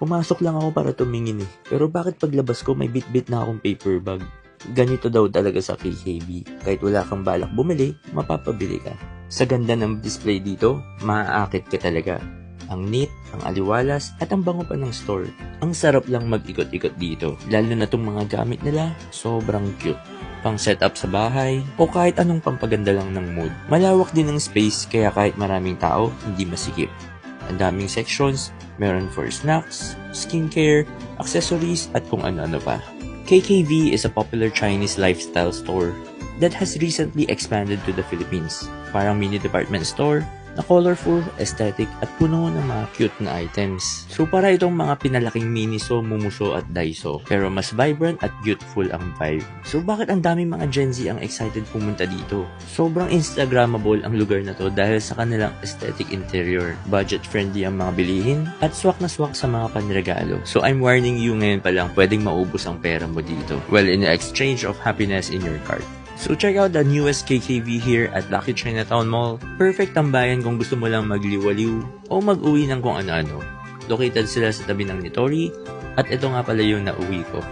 Pumasok lang ako para tumingin eh. Pero bakit paglabas ko may bit-bit na akong paper bag? Ganito daw talaga sa KKV. Kahit wala kang balak bumili, mapapabili ka. Sa ganda ng display dito, maaakit ka talaga. Ang neat, ang aliwalas, at ang bango pa ng store. Ang sarap lang mag-ikot-ikot dito. Lalo na itong mga gamit nila, sobrang cute. Pang setup sa bahay, o kahit anong pampaganda lang ng mood. Malawak din ang space, kaya kahit maraming tao, hindi masikip. Ang daming sections, meron for snacks, skincare, accessories, at kung ano-ano pa. KKV is a popular Chinese lifestyle store that has recently expanded to the Philippines. Parang mini department store na colorful, aesthetic, at puno ng mga cute na items. So para itong mga pinalaking Miniso, Mumuso at Daiso, pero mas vibrant at beautiful ang vibe. So bakit ang daming mga Gen Z ang excited pumunta dito? Sobrang Instagrammable ang lugar na to dahil sa kanilang aesthetic interior. Budget friendly ang mga bilihin at swak na swak sa mga panregalo. So I'm warning you, ngayon pa lang pwedeng maubos ang pera mo dito. Well, in the exchange of happiness in your cart. So check out the newest KKV here at Lucky Chinatown Mall. Perfect tambayan kung gusto mo lang magliwaliw o mag-uwi ng kung ano-ano. Located sila sa tabi ng Nitori at ito nga pala yung nauwi ko.